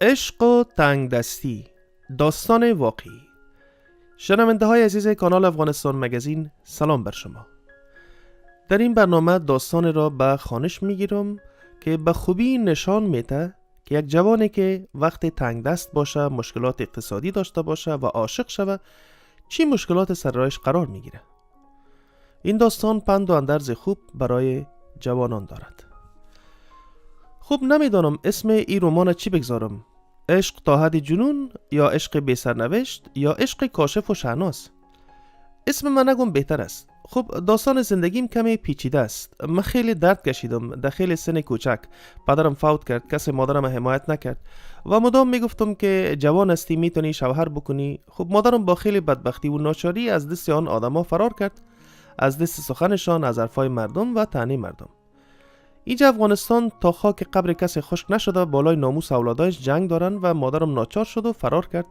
عشق و تنگدستی، داستان واقعی. شنونده های عزیز کانال افغانستان مگزین، سلام بر شما. در این برنامه داستان را به خوانش میگیرم که به خوبی نشان میده که یک جوانی که وقت تنگ دست باشه، مشکلات اقتصادی داشته باشه و عاشق شوه، چی مشکلات سر راهش قرار میگیره. این داستان پند و اندرز خوب برای جوانان دارد. خوب نمیدانم اسم این رمان چی بگذارم. عشق تا حد جنون، یا عشق بی سرنوشت، یا عشق کاشف و شهناز. اسم من نگم بهتر است. خب داستان زندگیم کمی پیچیده است. من خیلی درد کشیدم. در خیلی سن کوچک پدرم فوت کرد، کسی مادرم حمایت نکرد و مدام میگفتم که جوان هستی، میتونی شوهر بکنی. خب مادرم با خیلی بدبختی و ناچاری از دست آن آدما فرار کرد، از دست سخنشان، از حرفای مردم و طعنه مردم. اینجا افغانستان تا خاک قبر کسی خشک نشده، بالای ناموس اولادایش جنگ دارن و مادرم ناچار شد و فرار کرد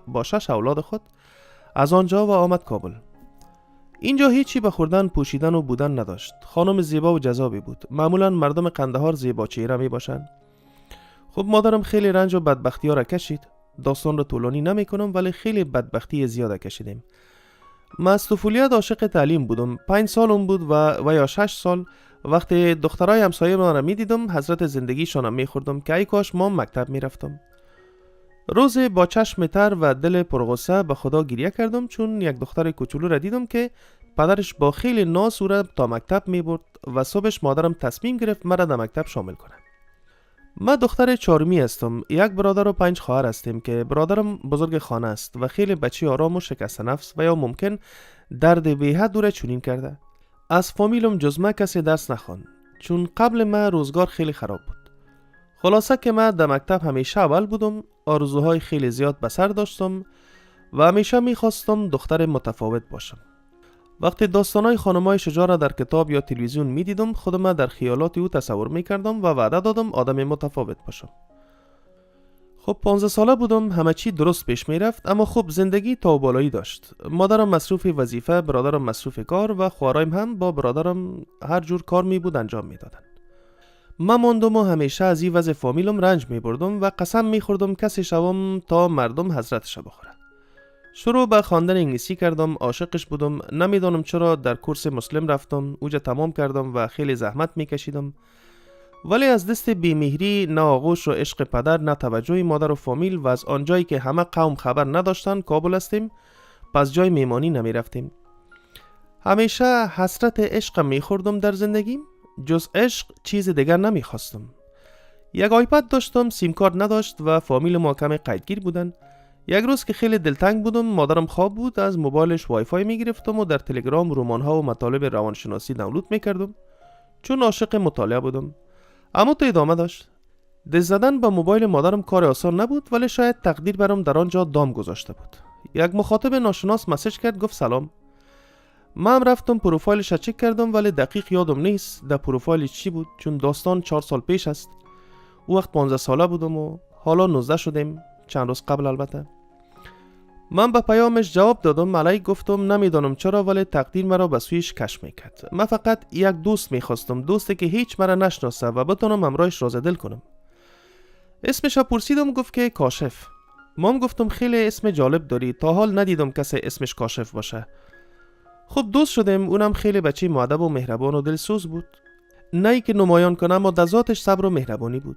با 6 اولاد خود از آنجا و آمد کابل. اینجا هیچی به خوردن، پوشیدن و بودن نداشت. خانم زیبا و جذابی بود. معمولا مردم قندهار زیبا چهره می باشن. خب مادرم خیلی رنج و بدبختی ها را کشید. داستان را طولانی نمی کنم، ولی خیلی بدبختی زیاده کشیدیم. من از طفولیت عاشق تعلیم بودم. 5 سالم بود و یا 6 سال وقتی دخترای همسایه ما را می دیدم، حضرت زندگیشان را می خوردم که ای کاش ما مکتب می رفتم. روزی با چشم تر و دل پرغصه به خدا گریه کردم، چون یک دختر کوچولو را دیدم که پدرش با خیلی ناز او را تا مکتب می برد و صبحش مادرم تصمیم گرفت مرا در مکتب شامل کنه. من دختر چهارمی هستم. یک برادر و 5 خواهر هستیم که برادرم بزرگ خانه است و خیلی بچی آرام و شکسته نفس و یا ممکن درد بی‌حد او را چنین کرده. از فامیلم جز من کسی درس نخوان، چون قبل من روزگار خیلی خراب بود. خلاصه که من در مکتب همیشه اول بودم، آرزوهای خیلی زیاد به سر داشتم و همیشه میخواستم دختر متفاوت باشم. وقتی داستانای خانمای شجاع را در کتاب یا تلویزیون میدیدم، خودم در خیالات او تصور میکردم و وعده دادم آدم متفاوت باشم. خب 15 ساله بودم، همه چی درست پیش میرفت، اما خب زندگی تا و بالایی داشت. مادرم مصروف وظیفه، برادرم مصروف کار و خواهرایم هم با برادرم هر جور کار می بود انجام میدادن. من ماندم و همیشه از این وضع فامیلم رنج می بردم و قسم می خوردم کسی شوم تا مردم حضرتش بخوره. شروع به خواندن انگلیسی کردم، عاشقش بودم. نمیدانم چرا در کورس مسلم رفتم، اوجا تمام کردم و خیلی زحمت می کشیدم. ولی از دست بیمهری، نه آغوش و عشق پدر، نه توجه مادر و فامیل و از آنجایی که همه قوم خبر نداشتن کابل هستیم، پس جای میمانی نمی رفتیم. همیشه حسرت عشق می خوردم در زندگیم. جز عشق چیز دیگر نمی خواستم. یک آیپد داشتم، سیم کارت نداشت و فامیل ما کمی قیدگیر بودن. یک روز که خیلی دلتنگ بودم، مادرم خواب بود، از موبایلش وای فای می گرفتم و در تلگرام رمان‌ها و مطالب روانشناسی دانلود می کردم، چون عاشق مطالعه بودم. اما تو ادامه داشت. دست زدن به موبایل مادرم کار آسان نبود، ولی شاید تقدیر برام در آنجا دام گذاشته بود. یک مخاطب ناشناس مسیج کرد، گفت سلام. من رفتم پروفایلش را چک کردم، ولی دقیق یادم نیست در پروفایلش چی بود، چون داستان 4 سال پیش است. او وقت 15 ساله بودم و حالا 19 شدیم، چند روز قبل البته. من به پیامش جواب دادم، علیک گفتم نمیدانم چرا، ولی تقدیر مرا به سویش کش میکرد. من فقط یک دوست میخواستم، دوستی که هیچ مرا نشناسه و بتونم همراهش راز دل کنم. اسمش را پرسیدم، گفت که کاشف. من گفتم خیلی اسم جالب داری، تا حال ندیدم کسی اسمش کاشف باشه. خب دوست شدیم. اونم خیلی بچه مؤدب و مهربان و دلسوز بود، نه ای که نمایان کنه، اما در ذاتش صبر و مهربانی بود.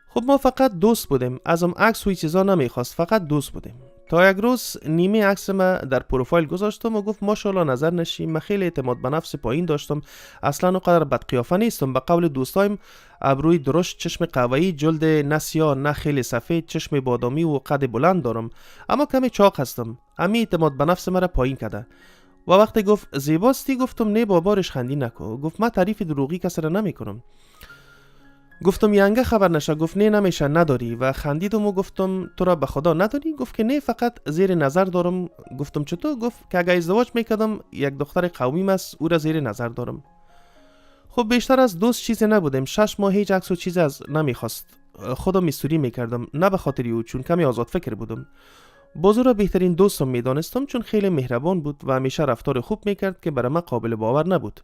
خب ما فقط دوست بودیم، ازم عکس و چیزا نمیخواست، فقط دوست بودیم. تا یک روز نیمه عکس ما در پروفایل گذاشتم و گفت ماشاءالله نظر نشی، من خیلی اعتماد به نفس پایین داشتم، اصلا اونقدر بد قیافه نیستم. به قول دوستایم ابروی درشت، چشم قهوه‌ای، جلد نه سیاه نه خیلی سفید، چشم بادامی و قد بلند دارم، اما کمی چاق هستم. همین اعتماد به نفس مرا پایین کرده. و وقتی گفت زیباستی، گفتم نه بابارش خندی نکو. گفت من تعریف دروغی کسی را نمیکنم. گفتم ینگه خبر نشه. گفت نه نمیشه، نداری. و خندیدم و گفتم تو را به خدا نداری؟ گفت که نه، فقط زیر نظر دارم. گفتم چطور؟ گفت که اگه ازدواج میکردم یک دختر قومیم است، او را زیر نظر دارم. خب بیشتر از دوست چیزی نبودیم. 6 ماه هیچ عکس و چیزی از نمیخواست. خودم میستوری میکردم، نه به خاطر او، چون کمی آزاد فکر بودم. بازو را بهترین دوستم میدانستم، چون خیلی مهربان بود و همیشه رفتار خوب میکرد که برای من قابل باور نبود.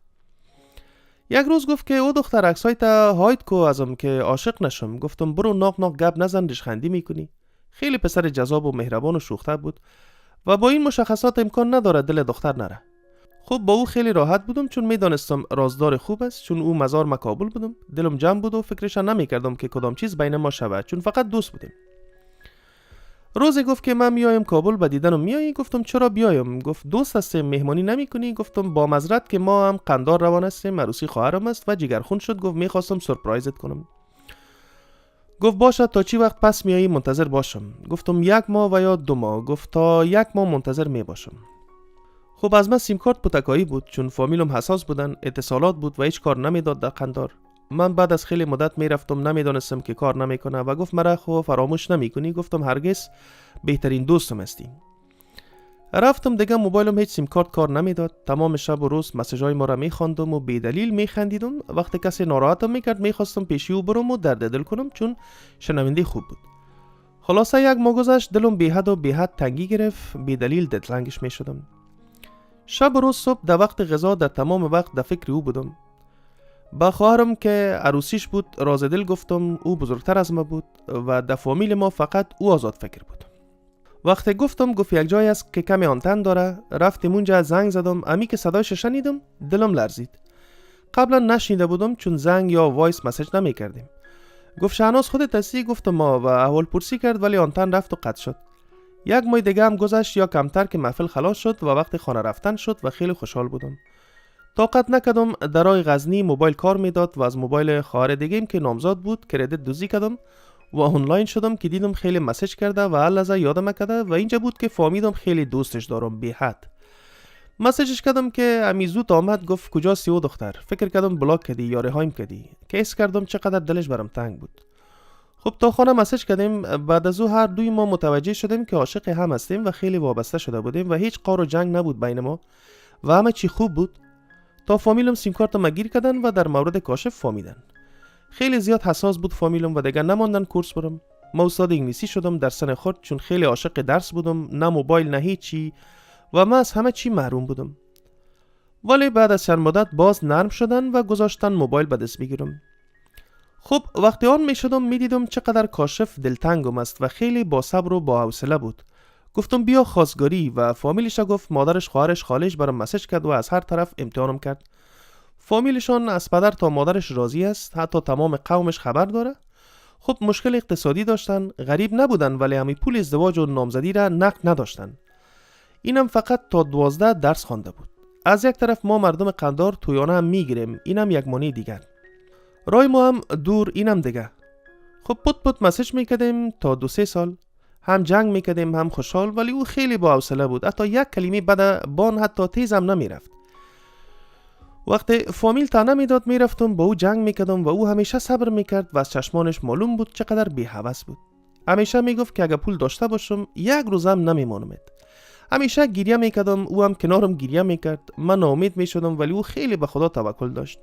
یک روز گفت که او دختر عکسای تا هاید کو ازم که عاشق نشم. گفتم برو ناق ناق گپ نزن، ریشخندی میکنی. خیلی پسر جذاب و مهربان و شوخ‌طبع بود و با این مشخصات امکان نداره دل دختر نره. خب با او خیلی راحت بودم چون میدانستم رازدار خوب است. چون او مزار مکابل بودم، دلم جمع بود و فکرش نمیکردم که کدام چیز بین ما شود، چون فقط دوست بودیم. روزی گفت که من میایم کابل به دیدنم میایی. گفتم چرا بیایم؟ گفت دوست هستیم مهمانی نمیکنی؟ گفتم با معذرت که ما هم قندار روان هستیم، عروسی خواهرم است و جگرخون شد. گفت میخواستم سورپرایزت کنم. گفت باشه تا چی وقت پس میایی منتظر باشم؟ گفتم 1 ماه و یا 2 ماه. گفت تا 1 ماه منتظر می باشم. خب از من سیم کارت پتکایی بود چون فامیلم حساس بودن، اتصالات بود و هیچ کار نمیداد در قندار. من بعد از خیلی مدت میرفتم، نمیدانستم که کار نمیکنه و گفت مرا خو فراموش نمیکنی؟ گفتم هرگز، بهترین دوستم هستی. رفتم دیگه موبایلم هیچ سیم کارت کار نمیداد. تمام شب و روز مسیجای ما را میخواندم و بی دلیل میخندیدم. وقتی کسی ناراحتم میکرد میخواستم پیشی او برم و درد دل کنم چون شنونده خوب بود. خلاصه 1 ماه گذشت، دلم بی حد و بی حد تنگی گرفت، بی دلیل دلتنگش میشدم. شب و روز صبح در وقت غذا در تمام وقت در فکر او بودم. با خواهرم که عروسیش بود راز دل گفتم، او بزرگتر از ما بود و در فامیل ما فقط او آزاد فکر بود. وقتی گفتم گفت یک جای است که کمی آنتن داره. رفتم اونجا، زنگ زدم. امی که صدایش شنیدم دلم لرزید. قبلا نشنیده بودم چون زنگ یا وایس مسیج نمی کردیم. گفت شهناز خودت هستی؟ گفتم ما و احوال پرسی کرد ولی آنتن رفت و قطع شد. 1 ماه دیگه هم گذشت یا کمتر که محفل خلاص شد و وقت خانه رفتن شد و خیلی خوشحال بودم. طاقت نکردم. درای غزنی موبایل کار میداد و از موبایل خواهر دیگه‌ام که نامزاد بود کردیت دزدی کردم و آنلاین شدم که دیدم خیلی مسیج کرده و هر لحظه یادم کرده و اینجا بود که فهمیدم خیلی دوستش دارم بی حد. مسیجش کردم که امی زود آمد. گفت کجاست او دختر؟ فکر کردم بلاک کردی یا رهایم کردی. کیس کردم چقدر دلش برام تنگ بود. خب تا خانه مسیج کردیم. بعد از او هر دوی ما متوجه شدیم که عاشق هم هستیم و خیلی وابسته شده بودیم و هیچ قار و جنگ نبود بین ما و همه چی خوب بود. تا فامیلم سیم کارتم گیر کردن و در مورد کاشف فهمیدن. خیلی زیاد حساس بود فامیلم و دیگه نماندن کورس برم. ما استاد انگلیسی شدم در سن خود چون خیلی عاشق درس بودم، نه موبایل نه هیچی و من از همه چی محروم بودم. ولی بعد از چند مدت باز نرم شدن و گذاشتن موبایل به دست بگیرم. خب وقتی آن می شدم می دیدم چقدر کاشف دلتنگم است و خیلی با صبر و با حوصله بود. گفتم بیا خواستگاری و فامیلش گفت مادرش خواهرش خالش برام مسیج کرد و از هر طرف امتحانم کرد. فامیلشان از پدر تا مادرش راضی است، حتی تمام قومش خبر داره. خب مشکل اقتصادی داشتن، غریب نبودن ولی همی پول ازدواج و نامزدی را نقد نداشتن. اینم فقط تا 12 درس خوانده بود. از یک طرف ما مردم قندار تویانه هم میگیریم، اینم یک مانی دیگر. رای ما هم دور، اینم دیگه. خب پت مسیج میکردیم تا 2-3 سال. هم جنگ میکردیم هم خوشحال ولی او خیلی با حوصله بود. حتی یک کلمه بعد بان حتی تیزم نمیرفت. وقتی فامیل تا نمیداد میرفتم با او جنگ میکردم و او همیشه صبر میکرد و از چشمانش معلوم بود چقدر بی‌هوس بود. همیشه میگفت که اگه پول داشته باشم 1 روزم نمیمانم. همیشه گریه میکردم، او هم کنارم گریه میکرد. من ناامید میشدم ولی او خیلی به خدا توکل داشت.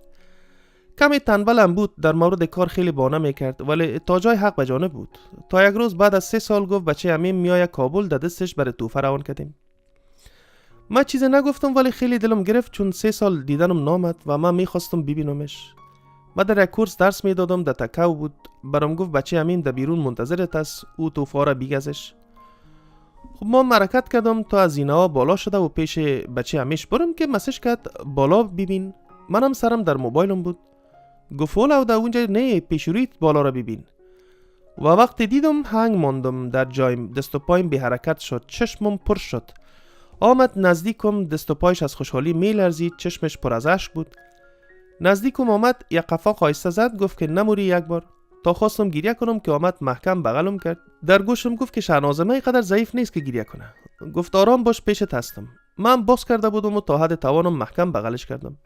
کمی تنبلم بود، در مورد کار خیلی بانه میکرد ولی تا جای حق به جانب بود. تا یک روز بعد از 3 سال گفت بچه امیم میایه کابل، در دستش برای توفه روان کردیم. من چیزی نگفتم ولی خیلی دلم گرفت چون 3 سال دیدنم نامد و من میخواستم ببینمش. من در یک کورس درس میدادم، در تکاو بود. برام گفت بچه امین در بیرون منتظرت است، او توفه را بیگزش. خب ما حرکت کردم تا از زینه‌ها بالا شده و پیش بچه امیش برم که مسیج کرد بالا ببین. منم سرم در موبایلم بود. گفت ولو در اونجا نه، پیش رویت بالا را ببین. و وقتی دیدم هنگ ماندم در جایم، دست و پایم بی حرکت شد، چشمم پر شد. آمد نزدیکم، دست و پایش از خوشحالی میلرزید، چشمش پر از اشک بود. نزدیکم آمد، یک قفا خایسته زد، گفت که نموری یک بار. تا خواستم گریه کنم که آمد محکم بغلم کرد. در گوشم گفت که شهنازمه اینقدر ضعیف نیست که گریه کنه. گفت آرام باش، پیشت هستم. من باز کرده بودم و تا حد توانم محکم بغلش کردم.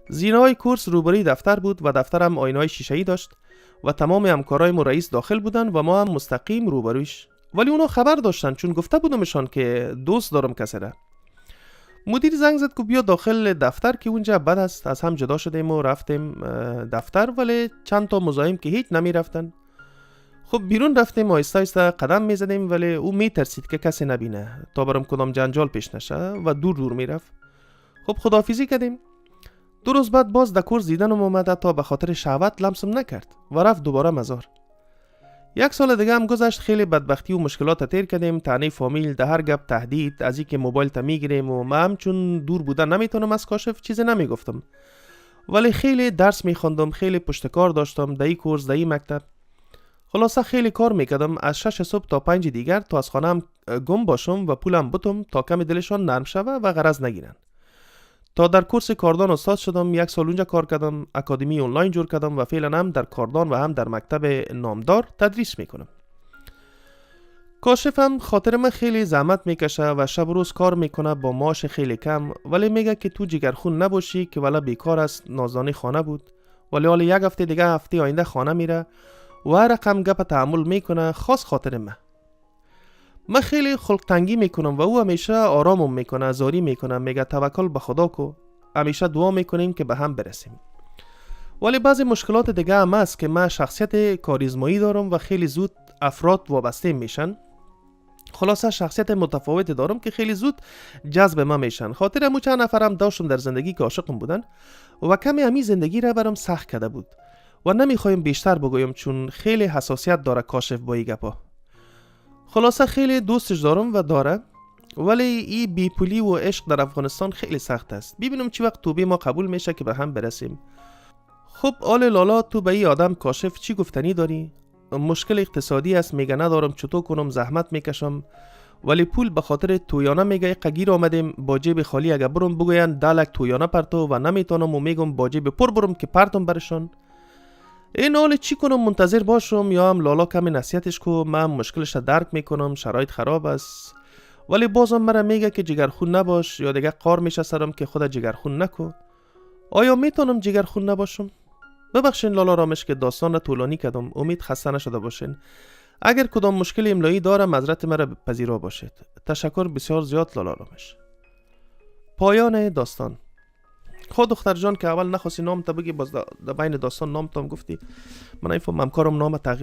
زینه‌های کورس روبروی دفتر بود و دفترم آینه‌های شیشه‌ای داشت و تمام همکارایم و رئیس داخل بودن و ما هم مستقیم روبرویش. ولی اونا خبر داشتن چون گفته بودمشان که دوست دارم کسی را. مدیر زنگ زد که بیا داخل دفتر که اونجا بد است. از هم جدا شدیم و رفتیم دفتر ولی چند تا مزاحم که هیچ نمی رفتن. خب بیرون رفتیم، آهسته آهسته قدم می زدیم ولی او می ترسید که کسی نبینه تا برام کدام جنجال پیش نشه و دور دور می رفت. خب خداحافظی کردیم. 2 روز بعد باز در کورس دیدنم اومده تا به خاطر شهوت لمسم نکرد و رفت دوباره مزار. 1 سال دیگه هم گذشت، خیلی بدبختی و مشکلات تیر کردیم. تنه فامیل ده هر گپ تهدید از اینکه موبایل تا میگیریم و من چون دور بودن نمیتونم از کاشف چیزی نمیگفتم، ولی خیلی درس میخوندم، خیلی پشتکار داشتم در این کورس در این مکتب. خلاصه خیلی کار میکردم از 6 صبح تا 5 دیگر تا از خانم گم باشم و پولم بتم تا کمی دلشان نرم شوه و غرض نگیرن. تا در کورس کاردان استاد شدم، 1 سال اونجا کار کردم، اکادمی آنلاین جور کردم و فعلا هم در کاردان و هم در مکتب نامدار تدریس میکنم. کاشفم خاطر من خیلی زحمت میکشه و شب و روز کار میکنه با معاش خیلی کم، ولی میگه که تو جگرخون نباشی که ولی بیکار است. نازنین خانه بود، ولی حالا 1 هفته دیگه هفته آینده خانه میره و هر رقم گپ تحمل میکنه. خاص خاطر من خیلی خلق تنگی میکنم و او همیشه آرامم میکنه، زاری میکنه، میگه توکل به خدا کو، همیشه دعا میکنیم که به هم برسیم. ولی بعضی مشکلات دیگه هم هست که من شخصیت کاریزمایی دارم و خیلی زود افراد وابسته میشن. خلاصه شخصیت متفاوتی دارم که خیلی زود جذب من میشن. خاطر همو چند نفرم داشتم در زندگی که عاشقم بودن و کمی همی زندگی را برام سخت کرده بود و نمیخوایم بیشتر بگویم چون خیلی حساسیت داره کاشف با این گپا. خلاصه خیلی دوستش دارم و داره، ولی این بیپولی و عشق در افغانستان خیلی سخت است. ببینم چی وقت توبه ما قبول میشه که به هم برسیم. خب آل لالا، تو به این آدم کاشف چی گفتنی داری؟ مشکل اقتصادی است، میگه ندارم، چطور کنم، زحمت میکشم، ولی پول به خاطر تویانه میگه قگیر آمدیم با جیب خالی. اگه برم بگوین 10 لک تویانه پرتو و نمیتونم و میگم با جیب پر برم که پرتم برشان. این حال چی کنم؟ منتظر باشم یا هم لالا کمی نصیحتش کو؟ من مشکلش درک میکنم، شرایط خراب است، ولی بازم مرا میگه که جگرخون نباش یا دیگه قار میشه سرم که خود جگرخون نکو. آیا میتونم جگرخون نباشم؟ ببخشین لالا رامش که داستان را طولانی کردم، امید خسته نشده باشین. اگر کدام مشکل املایی دارم معذرت مرا پذیرا باشید. تشکر بسیار زیاد لالا رامش. پایان داستان. خود دختر جان که اول نخواستی نام تا بگی، باز در بین داستان نام تام گفتی، من نمیفهمم همکارم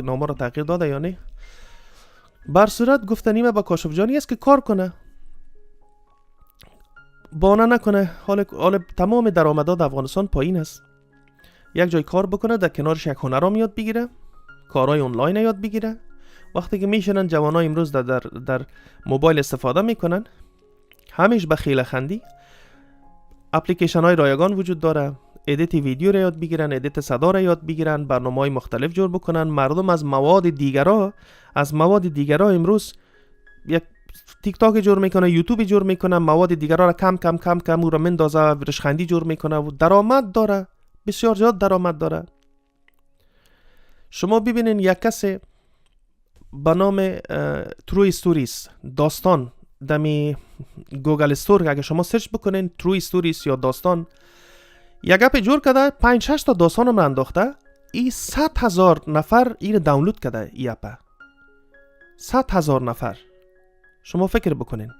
نام را تغییر داده یا نه. بر صورت گفتنی من با کاشف جانی است که کار کنه، بانه نکنه. حال تمام درآمدات افغانستان پایین است. یک جای کار بکنه، در کنارش یک هنرام یاد بگیره، کارهای آنلاین یاد بگیره. وقتی که میشنن جوانای امروز در موبایل استفاده میکنن، همیش به خیله خندی. اپلیکیشن های رایگان وجود داره، ادیت ویدیو را یاد بگیرن، ادیت صدا را یاد بگیرن، برنامه‌های مختلف جور بکنن. مردم از مواد دیگرها امروز یک تیک تاک جور میکنه، یوتیوب جور میکنه، مواد دیگرها را کم او را مندازه، رشخندی جور میکنه و درآمد داره، بسیار زیاد درآمد داره. شما ببینین یک کسی به نام ترو استوریز داستان دمی گوگل استور، اگه شما سرچ بکنین ترو استوریز یا داستان، یک اپ جور کرده، 5-6 تا داستان رو انداخته. این 100,000 نفر این دانلود کرده. این اپ 100,000 نفر. شما فکر بکنین،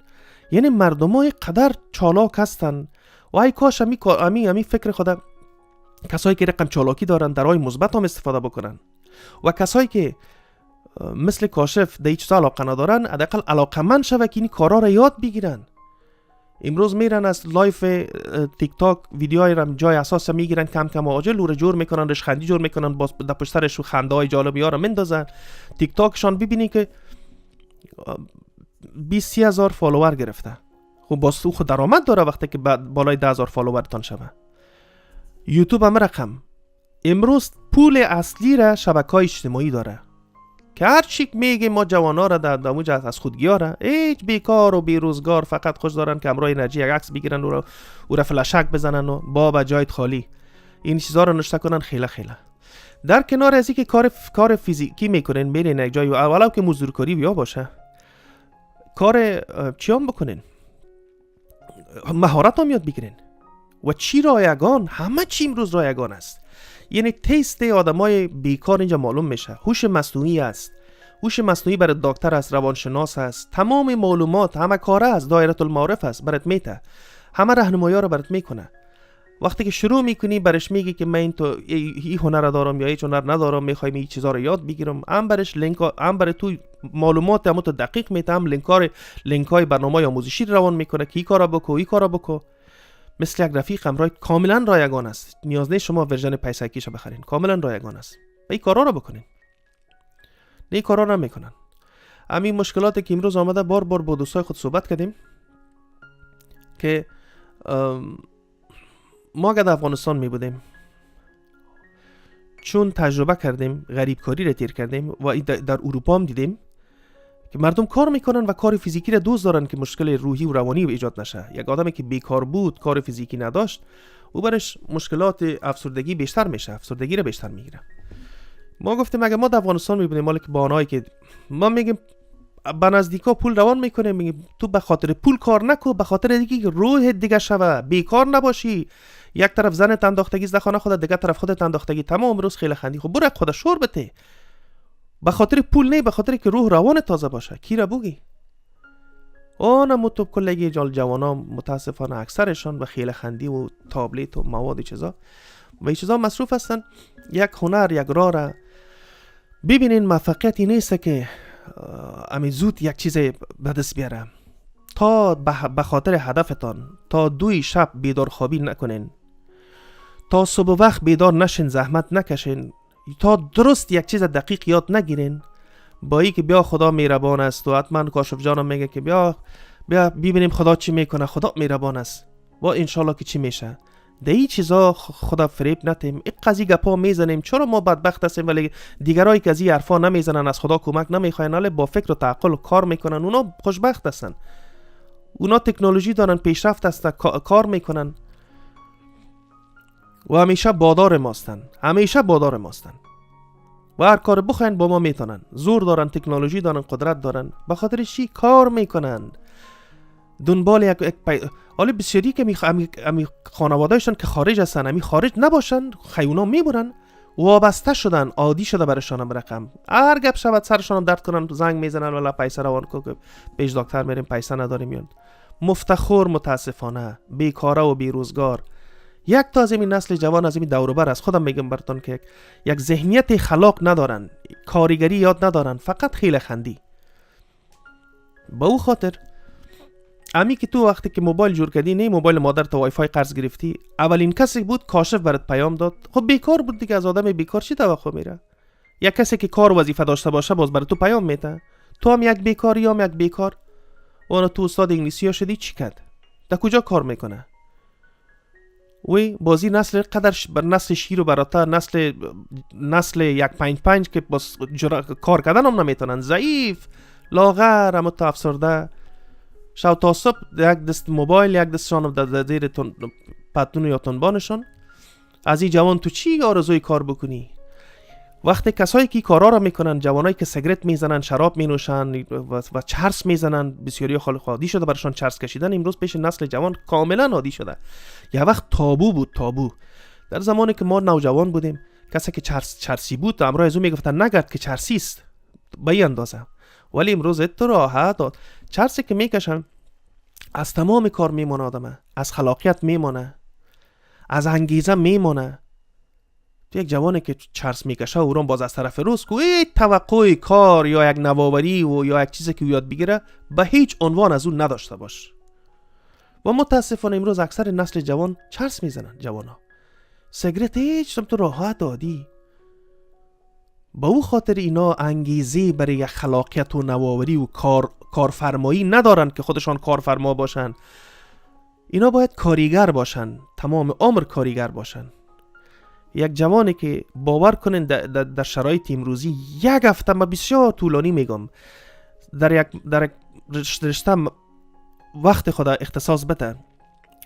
یعنی مردم های قدر چالاک هستن و ای کاش امی فکر خدا کسایی که رقم چالاکی دارن در راه مثبت هم استفاده بکنن و کسایی که مثل کاشف در هیچ علاقه ندارن حداقل علاقه‌مند شوه که این کارا را یاد بگیرن. امروز میرن از لایف تیک تاک ویدیوهای را جای اساس میگیرن، کم عاجل رو جور میکنن، رشخندی جور میکنن، باز در پشت سرش خنده های جالبی ها را مندازن. تیک تاکشان ببینی که 20-30 هزار فالوور گرفته. خب باز خود درآمد داره وقتی که بالای 10,000 فالوور تان شوه. یوتیوب هم رقم امروز پول اصلی را شبکه‌های اجتماعی داره که هر چی میگه ما جوانا را در دموج از خودگیاره، هیچ بیکار و بیروزگار فقط خوش دارن که امروز انرژی یک عکس بگیرن او را فلشک بزنن و بابا جایت خالی، این چیزا رو نشته کنن. خیلی در کنار از اینکه کار فیزیکی میکنن، میرین یک جای و اولا که مزدورکاری بیا باشه، کار چی هم بکنین، مهارت هم یاد بگیرین و چی رایگان، همه چی امروز رایگان است. یعنی تست آدمای بیکار اینجا معلوم میشه. هوش مصنوعی است، هوش مصنوعی برای دکتر است، روانشناس است، تمام معلومات همه کاره است، دایره المعارف است برات میته، همه راهنمایی رو برات میکنه. وقتی که شروع میکنی برش میگی که من این هنر دارم یا هیچ هنر ندارم، میخوایم این چیزا رو یاد بگیرم، هم برش لینک، هم برای تو معلومات هم تو دقیق میته، هم لینک های برنامه آموزشی روان میکنه که این کارا بکو، این کارا بکو. مثل یک رفیق کاملا رایگان است. نیاز نیست شما ورژن پیسکیشو بخرین، کاملا رایگان است. و این کارا رو بکنین. این کارا رو نمیکنن. همین مشکلاتی که امروز آمده بار با دوستای خود صحبت کردیم که ما اگر در افغانستان می بودیم، چون تجربه کردیم، غریب کاری را تیر کردیم و در اروپا هم دیدیم که مردم کار میکنن و کار فیزیکی را دوست دارن که مشکل روحی و روانی ایجاد نشه. یک آدمی که بیکار بود، کار فیزیکی نداشت، او برش مشکلات افسردگی بیشتر میشه، افسردگی را بیشتر میگیره. ما گفتیم اگه ما در افغانستان میبینیم مالک بانایی که ما میگیم با نزدیکا پول روان میکنه، میگیم تو به خاطر پول کار نکو، به خاطر دیگه روح دیگه شوه، بیکار نباشی. یک طرف زنت انداختگی زخانه خودت، دیگه طرف خودت انداختگی، تمام روز خیلی خندی. خب برو خودت شور بته. به خاطر پول نه، به خاطر که روح روان تازه باشه. کی را بگی؟ آن متو کلگی جوانا متاسفانه اکثرشان به خیلی خندی و تابلت و مواد چیزا و این چیزا مصروف هستن. یک هنر، یک راه را ببینین، موفقیتی نیست که امی زود یک چیز به دست بیاره. تا به خاطر هدفتان تا 2 شب بیدار خوابی نکنین، تا صبح وقت بیدار نشین، زحمت نکشین، تا درست یک چیز دقیق یاد نگیرین، با ای که بیا خدا میربان است و حتما کاشف جانم میگه که بیا ببینیم خدا چی میکنه، خدا میربان است و انشالله که چی میشه. ده این چیزا خدا فریب نتیم. این قضیه گپا میزنیم چرا ما بدبخت هستیم، ولی دیگرایی که از این حرفا نمیزنن، از خدا کمک نمیخواین، ولی با فکر و تعقل کار میکنن، اونا خوشبخت هستن. اونا تکنولوژی دارن، پیشرفت هستن، کار میکنن و همیشه بادار ماستن، همیشه بادار ماستن و هر کار بخواین با ما میتونن. زور دارن، تکنولوژی دارن، قدرت دارن، به خاطر چی کار میکنن؟ دنبال یک حالا بسیاری که امی خانوادهشان که خارج هستن، امی خارج نباشن، خیونا میبرن، وابسته شدن، عادی شده برشانم رقم. هر گپ شود سرشانم درد کنن، زنگ میزنن والا پیسه روان کو که پیش دکتر میریم، پیسه نداریم. میان مفتخر، متاسفانه بیکاره و بیروزگار. یک تا از این نسل جوان، از این دور و بر، از خودم میگم براتون که یک ذهنیت خلاق ندارن، کاریگری یاد ندارن، فقط خیلی خندی. با او خاطر امی که تو وقتی که موبایل جور کردی، نه موبایل مادر تو وای فای قرض گرفتی، اولین کسی بود کاشف برات پیام داد. خب بیکار بود دیگه، از آدم بیکار چی توقع میره؟ یک کسی که کار و وظیفه داشته باشه باز برات تو پیام میده. تو هم یک بیکاری، هم یک بیکار. اون تو استاد انگلیسی ها شدی، چی کرد؟ در کجا کار میکنه؟ وی بازی نسل قدر بر نسل شیر و براتا، نسل 155 که باز کار کردن هم نمیتونن، ضعیف، لاغر، اما تا افسرده، شب تا صبح یک دست موبایل، یک دستشان در زیر پتون یا تنبانشان. از این جوان تو چی آرزوی کار بکنی؟ وقتی کسایی که کارا را میکنن، جوانایی که سیگرت میزنن، شراب مینوشن و چرس میزنن، بسیاری خالق عادی شده برشان چرس کشیدن. امروز پیش نسل جوان کاملا عادی شده. یه وقت تابو بود، تابو. در زمانی که ما نوجوان بودیم، کسی که چرسی بود امروز از اون میگفتن نگرد که چرسی است به این اندازه. ولی امروز تو راحت چرسی که میکشن از تمام کار میمونه، آدمه از خلاقیت میمونه، از انگیزه میمونه. تو یک جوانی که چرس میکشه اون باز از طرف روز کوی توقع کار یا یک نوآوری و یا یک چیزی که یاد بگیره به هیچ عنوان از اون نداشته باش. و متاسفانه امروز اکثر نسل جوان چرس میزنن، جوانا سیگرت، هیچ تو راحت عادی. با او خاطر اینا انگیزه برای یک خلاقیت و نوآوری و کارفرمایی ندارن که خودشان کارفرما باشن. اینا باید کاریگر باشن، تمام عمر کاریگر باشن. یک جوانی که باور کنین در شرایط امروزی یک هفته، ما بسیار طولانی میگم، در یک رشته وقت خدا اختصاص بده،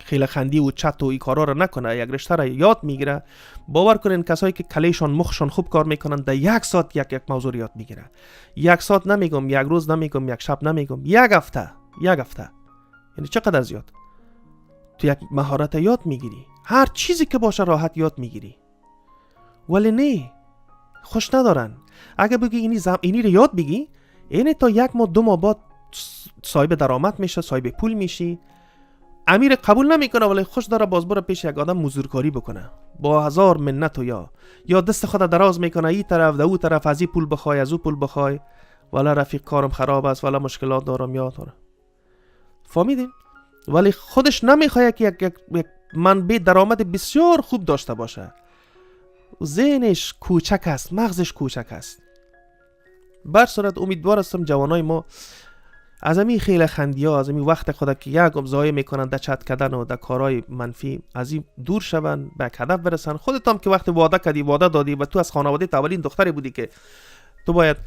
خیلی خندی و چت و این کارا رو نکنه، یک رشته را یاد میگیره، باور کنین کسایی که کلیشان مخشان خوب کار میکنن در 1 ساعت یک موضوع یاد میگیره. 1 ساعت نمیگم، 1 روز نمیگم، 1 شب نمیگم، 1 هفته. یعنی چقدر زیاد تو یک مهارت یاد میگیری، هر چیزی که باشه راحت یاد میگیری. ولی نه، خوش ندارن. اگه بگی اینی رو یاد بگی، اینه تا 1 ماه 2 ماه بعد صاحب درآمد میشه، صاحب پول میشی. امیر قبول نمیکنه، ولی خوش داره باز بره پیش یک آدم مزدورکاری بکنه با 1000 منت و یا دست خود دراز میکنه این طرف ده او طرف، از این پول بخوای، از او پول بخوای، ولی رفیق کارم خراب است، ولی مشکلات دارم، یا داره. فهمیدین؟ ولی خودش نمیخواد که یک منبع درآمد بسیار خوب داشته باشه. ذهنش کوچک است، مغزش کوچک است. بر صورت امیدوار هستم جوانای ما از همین خیلی خندیا، از همین وقت خود که یک ضایع میکنن در چت کردن و در کارهای منفی، از این دور شون، به هدف برسن. خودت هم که وقت وعده کردی، وعده دادی و تو از خانواده اولین دختری بودی که تو باید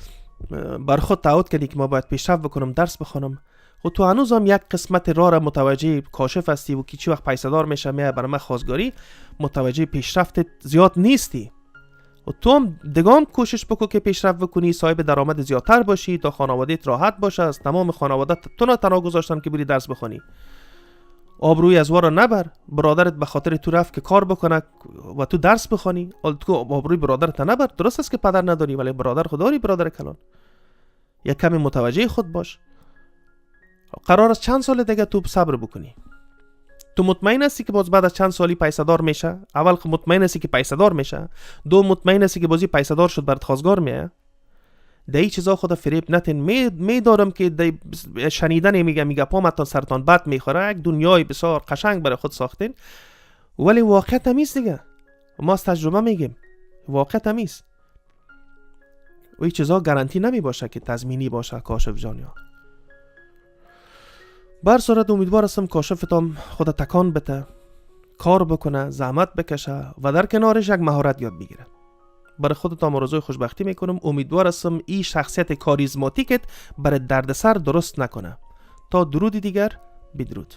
بر خود تعهد کردی که ما باید پیشرفت بکنم، درس بخونم، و تو هنوز هم یک قسمت راه را متوجه کاشف هستی و کی چی وقت پیسه‌دار میشه میاد برای من خواستگاری، متوجه پیشرفت زیاد نیستی. و تو هم دگام کوشش بکن که پیشرفت بکنی، صاحب درآمد زیادتر باشی تا خانواده‌ات راحت باشه. از تمام خانواده‌ات تو نه تنها گذاشتن که بری درس بخونی. آبروی از وارا نبر. برادرت به خاطر تو رفت که کار بکنه و تو درس بخونی، تو آبروی برادرت نبر. درست است که پدر نداری ولی برادر خود داری، برادر کلان. یک کمی متوجه خود باش. قرار است چند سال دیگه تو صبر بکنی. تو مطمئن هستی که باز بعد از چند سالی پیسه دار میشه؟ اول مطمئن هستی که پیسه دار میشه؟ دو مطمئن هستی که بازی پیسه دار شد برات خواستگار میه؟ دای چیزا خدا فریب نتین. میدارم که شنیدن میگه پامتان سرطان بد میخوره، یک دنیای بسیار قشنگ برای خود ساختین، ولی واقعیت همیست دیگه. ما از تجربه میگیم واقعیت همیست. و این چیزا گارانتی نمی باشه که تضمینی باشه. کاشف جانیا، بر صورت امیدوار هستم کاشفتم خود تکان بده، کار بکنه، زحمت بکشه و در کنارش یک مهارت یاد بگیره. برای خودتم آرزوی خوشبختی میکنم. امیدوار هستم این شخصیت کاریزماتیکت برای دردسر درست نکنه. تا درودی دیگر، بدرود.